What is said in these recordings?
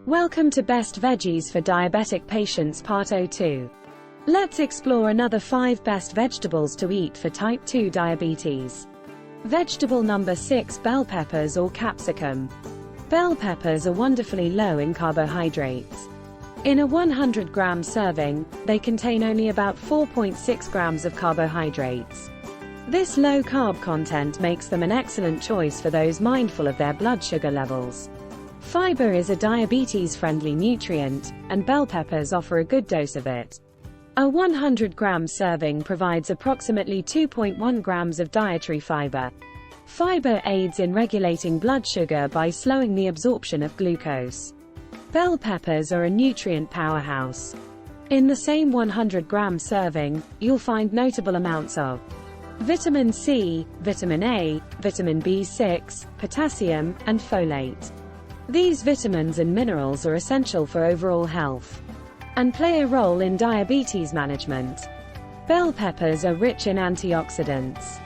Welcome to Best Veggies for Diabetic Patients Part-02. Let's explore another 5 best vegetables to eat for type 2 diabetes. Vegetable number 6: bell peppers or capsicum. Bell peppers are wonderfully low in carbohydrates. In a 100-gram serving, they contain only about 4.6 grams of carbohydrates. This low carb content makes them an excellent choice for those mindful of their blood sugar levels. Fiber is a diabetes-friendly nutrient, and bell peppers offer a good dose of it. A 100-gram serving provides approximately 2.1 grams of dietary fiber. Fiber aids in regulating blood sugar by slowing the absorption of glucose. Bell peppers are a nutrient powerhouse. In the same 100-gram serving, you'll find notable amounts of vitamin C, vitamin A, vitamin B6, potassium, and folate. These vitamins and minerals are essential for overall health and play a role in diabetes management. Bell peppers are rich in antioxidants,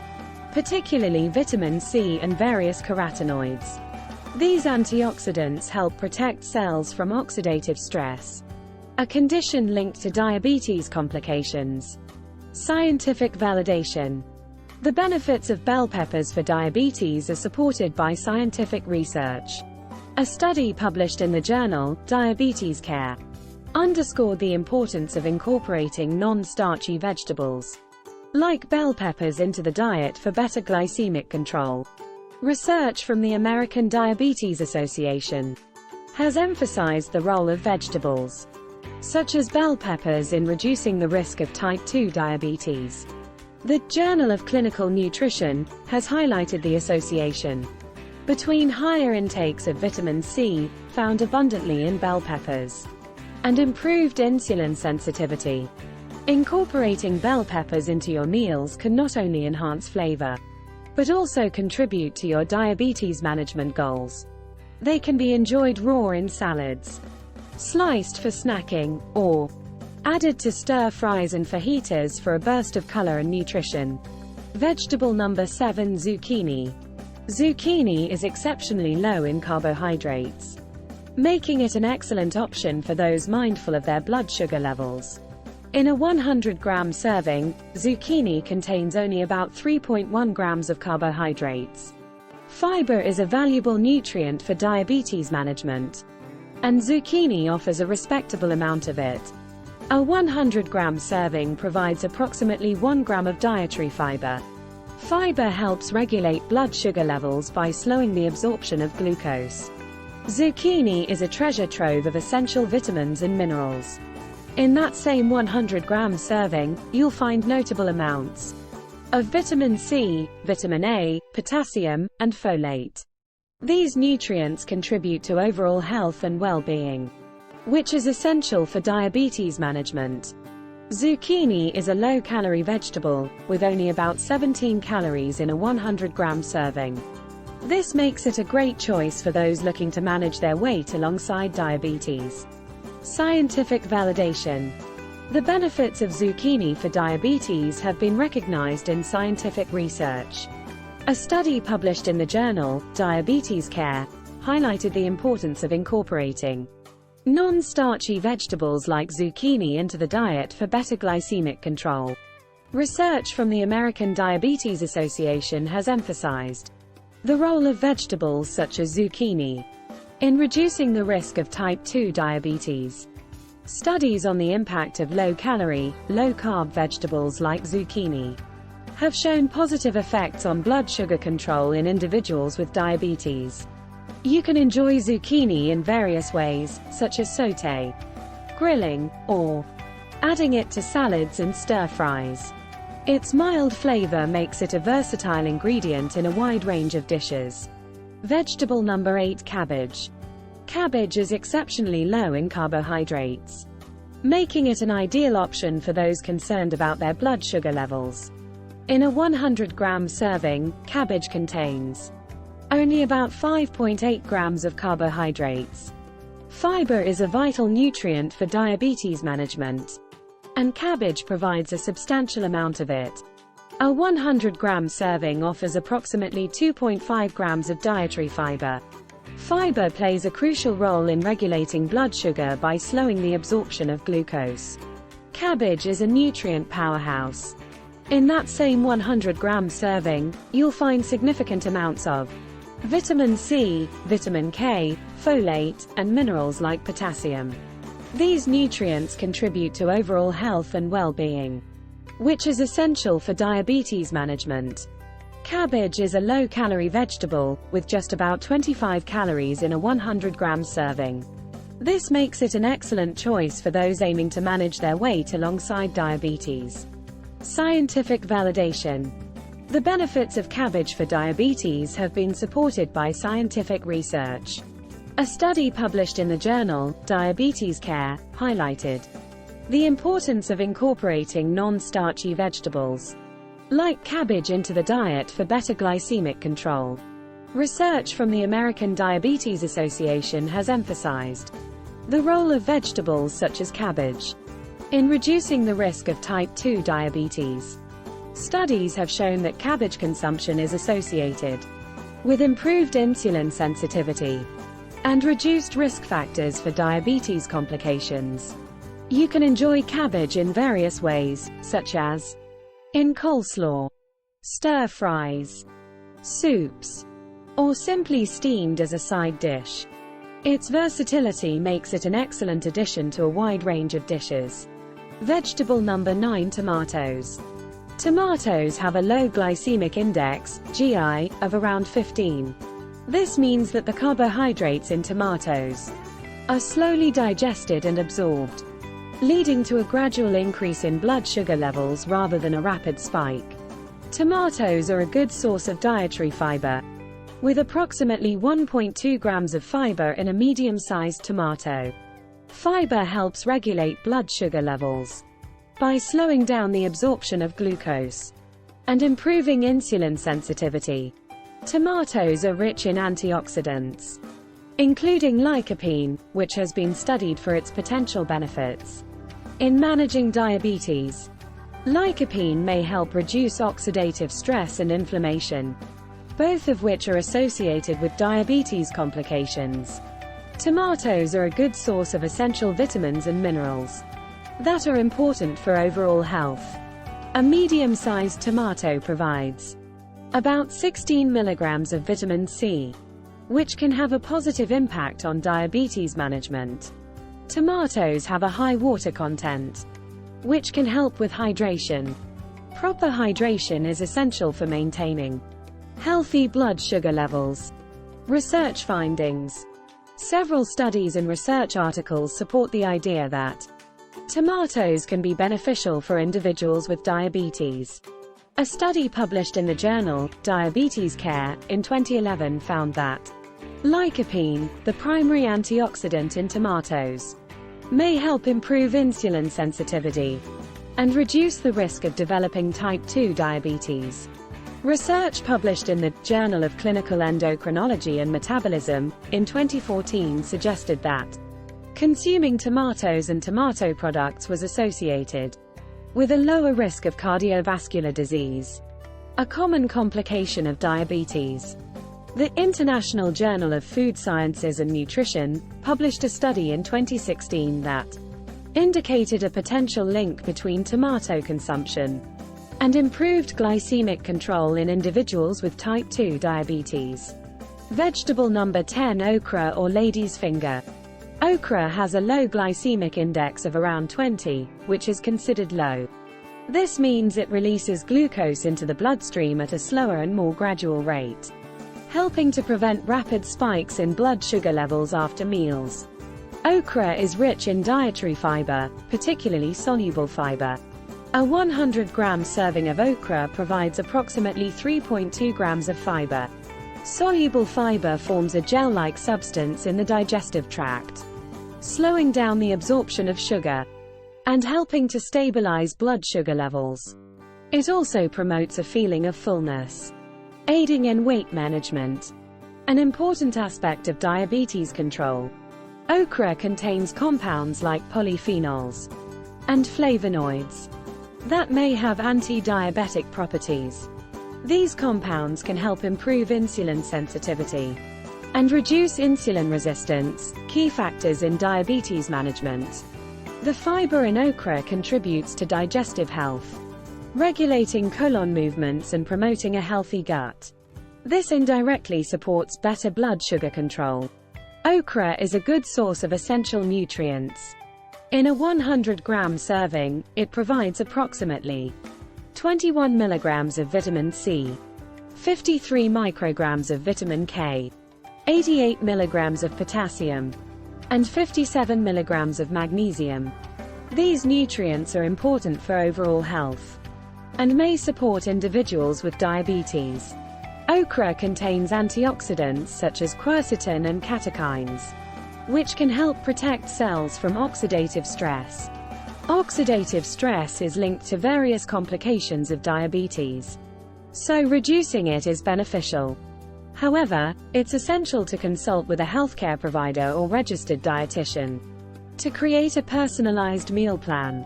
particularly vitamin C and various carotenoids. These antioxidants help protect cells from oxidative stress, a condition linked to diabetes complications. Scientific validation. The benefits of bell peppers for diabetes are supported by scientific research. A study published in the journal Diabetes Care underscored the importance of incorporating non-starchy vegetables, like bell peppers, into the diet for better glycemic control. Research from the American Diabetes Association has emphasized the role of vegetables, such as bell peppers, in reducing the risk of type 2 diabetes. The Journal of Clinical Nutrition has highlighted the association between higher intakes of vitamin C, found abundantly in bell peppers, and improved insulin sensitivity. Incorporating bell peppers into your meals can not only enhance flavor, but also contribute to your diabetes management goals. They can be enjoyed raw in salads, sliced for snacking, or added to stir fries and fajitas for a burst of color and nutrition. Vegetable number 7: zucchini. Zucchini is exceptionally low in carbohydrates, making it an excellent option for those mindful of their blood sugar levels. In a 100-gram serving, zucchini contains only about 3.1 grams of carbohydrates. Fiber is a valuable nutrient for diabetes management, and zucchini offers a respectable amount of it. A 100-gram serving provides approximately 1 gram of dietary fiber. Fiber helps regulate blood sugar levels by slowing the absorption of glucose. Zucchini is a treasure trove of essential vitamins and minerals. In that same 100-gram serving, you'll find notable amounts of vitamin C, vitamin A, potassium, and folate. These nutrients contribute to overall health and well-being, which is essential for diabetes management. Zucchini is a low-calorie vegetable, with only about 17 calories in a 100-gram serving. This makes it a great choice for those looking to manage their weight alongside diabetes. Scientific validation. The benefits of zucchini for diabetes have been recognized in scientific research. A study published in the journal Diabetes Care highlighted the importance of incorporating non-starchy vegetables like zucchini into the diet for better glycemic control. Research from the American Diabetes Association has emphasized the role of vegetables such as zucchini in reducing the risk of type 2 diabetes. Studies on the impact of low-calorie, low-carb vegetables like zucchini have shown positive effects on blood sugar control in individuals with diabetes. You can enjoy zucchini in various ways, such as sauté, grilling, or adding it to salads and stir-fries. Its mild flavor makes it a versatile ingredient in a wide range of dishes. Vegetable number 8: cabbage. Cabbage is exceptionally low in carbohydrates, making it an ideal option for those concerned about their blood sugar levels. In a 100-gram serving, cabbage contains only about 5.8 grams of carbohydrates. Fiber is a vital nutrient for diabetes management, and cabbage provides a substantial amount of it. A 100-gram serving offers approximately 2.5 grams of dietary fiber. Fiber plays a crucial role in regulating blood sugar by slowing the absorption of glucose. Cabbage is a nutrient powerhouse. In that same 100-gram serving, you'll find significant amounts of vitamin C, vitamin K, folate, and minerals like potassium. These nutrients contribute to overall health and well-being, which is essential for diabetes management. Cabbage is a low-calorie vegetable, with just about 25 calories in a 100-gram serving. This makes it an excellent choice for those aiming to manage their weight alongside diabetes. Scientific validation. The benefits of cabbage for diabetes have been supported by scientific research. A study published in the journal, Diabetes Care, highlighted the importance of incorporating non-starchy vegetables, like cabbage, into the diet for better glycemic control. Research from the American Diabetes Association has emphasized the role of vegetables such as cabbage in reducing the risk of type 2 diabetes. Studies have shown that cabbage consumption is associated with improved insulin sensitivity and reduced risk factors for diabetes complications. You can enjoy cabbage in various ways, such as in coleslaw, stir fries, soups, or simply steamed as a side dish. Its versatility makes it an excellent addition to a wide range of dishes. Vegetable number 9. Tomatoes. Tomatoes have a low glycemic index, GI, of around 15. This means that the carbohydrates in tomatoes are slowly digested and absorbed, leading to a gradual increase in blood sugar levels rather than a rapid spike. Tomatoes are a good source of dietary fiber, with approximately 1.2 grams of fiber in a medium-sized tomato. Fiber helps regulate blood sugar levels by slowing down the absorption of glucose and improving insulin sensitivity. Tomatoes are rich in antioxidants, including lycopene, which has been studied for its potential benefits in managing diabetes. Lycopene may help reduce oxidative stress and inflammation, both of which are associated with diabetes complications. Tomatoes are a good source of essential vitamins and minerals that are important for overall health. A medium-sized tomato provides about 16 milligrams of vitamin C, which can have a positive impact on diabetes management. Tomatoes have a high water content, which can help with hydration. Proper hydration is essential for maintaining healthy blood sugar levels. Research findings. Several studies and research articles support the idea that tomatoes can be beneficial for individuals with diabetes. A study published in the journal, Diabetes Care, in 2011 found that lycopene, the primary antioxidant in tomatoes, may help improve insulin sensitivity and reduce the risk of developing type 2 diabetes. Research published in the Journal of Clinical Endocrinology and Metabolism, in 2014 suggested that consuming tomatoes and tomato products was associated with a lower risk of cardiovascular disease, a common complication of diabetes. The International Journal of Food Sciences and Nutrition published a study in 2016 that indicated a potential link between tomato consumption and improved glycemic control in individuals with type 2 diabetes. Vegetable number 10. Okra or lady's finger. Okra has a low glycemic index of around 20, which is considered low. This means it releases glucose into the bloodstream at a slower and more gradual rate, helping to prevent rapid spikes in blood sugar levels after meals. Okra is rich in dietary fiber, particularly soluble fiber. A 100-gram serving of okra provides approximately 3.2 grams of fiber. Soluble fiber forms a gel-like substance in the digestive tract, slowing down the absorption of sugar and helping to stabilize blood sugar levels. It also promotes a feeling of fullness, aiding in weight management, an important aspect of diabetes control. Okra contains compounds like polyphenols and flavonoids that may have anti-diabetic properties. These compounds can help improve insulin sensitivity and reduce insulin resistance, key factors in diabetes management. The fiber in okra contributes to digestive health, regulating colon movements and promoting a healthy gut. This indirectly supports better blood sugar control. Okra is a good source of essential nutrients. In a 100-gram serving, it provides approximately 21 milligrams of vitamin C, 53 micrograms of vitamin K, 88 milligrams of potassium, and 57 milligrams of magnesium. These nutrients are important for overall health and may support individuals with diabetes. Okra contains antioxidants such as quercetin and catechins, which can help protect cells from oxidative stress. Oxidative stress is linked to various complications of diabetes, so reducing it is beneficial. However, it's essential to consult with a healthcare provider or registered dietitian to create a personalized meal plan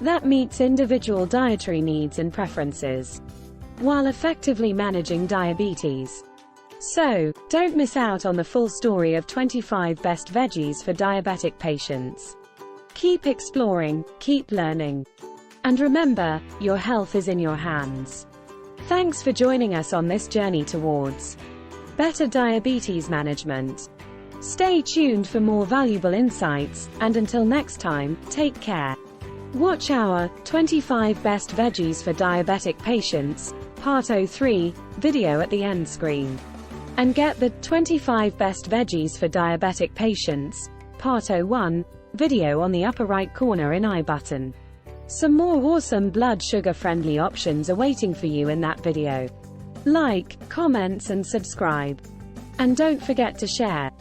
that meets individual dietary needs and preferences, while effectively managing diabetes. So, don't miss out on the full story of 25 best veggies for diabetic patients. Keep exploring, keep learning, and remember, your health is in your hands. Thanks for joining us on this journey towards better diabetes management. Stay tuned for more valuable insights, and until next time, take care. Watch our 25 Best Veggies for Diabetic Patients, Part-03, video at the end screen. And get the 25 Best Veggies for Diabetic Patients, Part-01, video on the upper right corner in I button. Some more awesome blood sugar-friendly options are waiting for you in that video. Like, comments and subscribe. And don't forget to share.